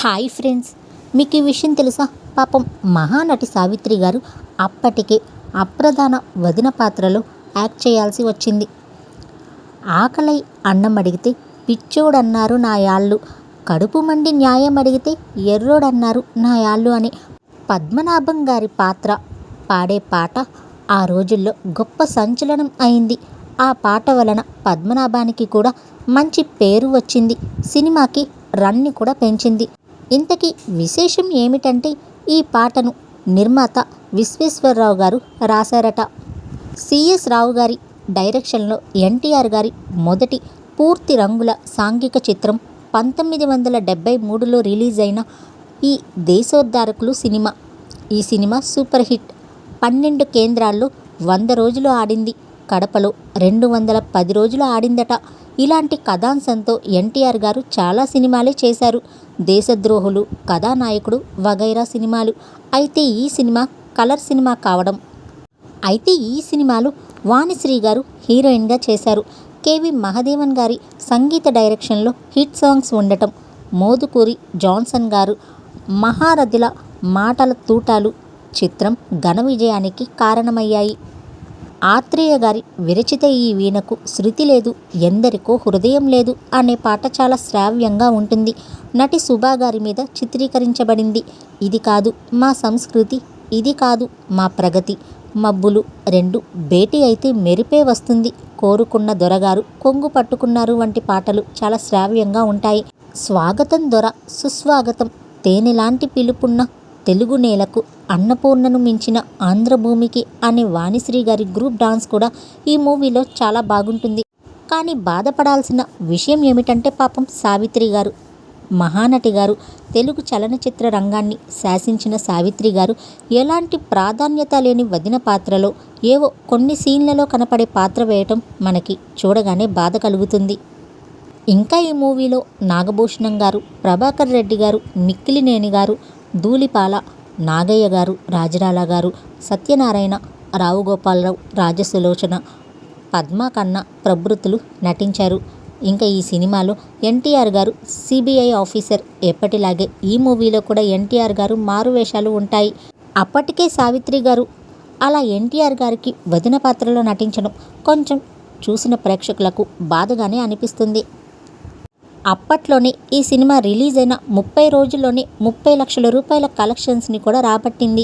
Hi friends, మీకు ఈ విషయం తెలుసా? పాపం మహానటి సావిత్రి గారు అప్పటికే అప్రధాన వదిన పాత్రలో యాక్ట్ చేయాల్సి వచ్చింది. ఆకలై అన్నం అడిగితే పిచ్చోడన్నారు నా యాళ్ళు, కడుపు మండి న్యాయం అడిగితే ఎర్రోడన్నారు నా యాళ్ళు అనే పద్మనాభం గారి పాత్ర పాడే పాట ఆ రోజుల్లో గొప్ప సంచలనం అయింది. ఆ పాట వలన పద్మనాభానికి కూడా మంచి పేరు వచ్చింది. సినిమాకి రన్ని కూడా పెంచింది. ఇంతకీ విశేషం ఏమిటంటే, ఈ పాటను నిర్మాత విశ్వేశ్వరరావు గారు రాశారట. సిఎస్ రావు గారి డైరెక్షన్లో ఎన్టీఆర్ గారి మొదటి పూర్తి రంగుల సాంఘిక చిత్రం 1973లో రిలీజ్ అయిన ఈ దేశోద్ధారకులు సినిమా. ఈ సినిమా సూపర్ హిట్. 12 కేంద్రాల్లో 100 రోజులు ఆడింది. కడపలో 210 రోజులు ఆడిందట. ఇలాంటి కథాంశంతో ఎన్టీఆర్ గారు చాలా సినిమాలే చేశారు. దేశద్రోహులు, కథానాయకుడు వగైరా సినిమాలు. అయితే ఈ సినిమా కలర్ సినిమా కావడం. ఈ సినిమాలో వాణిశ్రీ గారు హీరోయిన్గా చేశారు. కేవి మహదేవన్ గారి సంగీత డైరెక్షన్లో హిట్ సాంగ్స్ ఉండటం, మోదుకూరి జాన్సన్ గారు మహారథిల మాటల తూటాలు చిత్రం ఘన విజయానికి కారణమయ్యాయి. ఆత్రేయ గారి విరచిత ఈ వీణకు శృతి లేదు, ఎందరికో హృదయం లేదు అనే పాట చాలా శ్రావ్యంగా ఉంటుంది. నటి సుభా గారి మీద చిత్రీకరించబడింది. ఇది కాదు మా సంస్కృతి, ఇది కాదు మా ప్రగతి, మబ్బులు రెండు భేటీ అయితే మెరిపే వస్తుంది, కోరుకున్న దొరగారు కొంగు పట్టుకున్నారు వంటి పాటలు చాలా శ్రావ్యంగా ఉంటాయి. స్వాగతం దొర సుస్వాగతం, తేనెలాంటి పిలుపున్న తెలుగు నేలకు, అన్నపూర్ణను మించిన ఆంధ్రభూమికి అనే వాణిశ్రీ గారి గ్రూప్ డాన్స్ కూడా ఈ మూవీలో చాలా బాగుంటుంది. కానీ బాధపడాల్సిన విషయం ఏమిటంటే, పాపం సావిత్రి గారు, మహానటి గారు, తెలుగు చలనచిత్ర రంగాన్ని శాసించిన సావిత్రి గారు ఎలాంటి ప్రాధాన్యత లేని వదిన పాత్రలో ఏవో కొన్ని సీన్లలో కనపడే పాత్ర వేయటం మనకి చూడగానే బాధ కలుగుతుంది. ఇంకా ఈ మూవీలో నాగభూషణం గారు, ప్రభాకర్ రెడ్డి గారు, మిక్కిలినేని గారు, ధూళిపాల, నాగయ్య గారు, రాజరాల గారు, సత్యనారాయణ, రావు గోపాలరావు, రాజసులోచన, పద్మా కన్నా ప్రభృతులు నటించారు. ఇంకా ఈ సినిమాలో ఎన్టీఆర్ గారు సిబిఐ ఆఫీసర్. ఎప్పటిలాగే ఈ మూవీలో కూడా ఎన్టీఆర్ గారు మారు వేషాలు ఉంటాయి. అప్పటికే సావిత్రి గారు అలా ఎన్టీఆర్ గారికి వదిన పాత్రలో నటించడం కొంచెం చూసిన ప్రేక్షకులకు బాధగానే అనిపిస్తుంది. అప్పట్లోనే ఈ సినిమా రిలీజ్ అయిన 30 రోజుల్లోనే 30 లక్షల రూపాయల కలెక్షన్స్ని కూడా రాబట్టింది.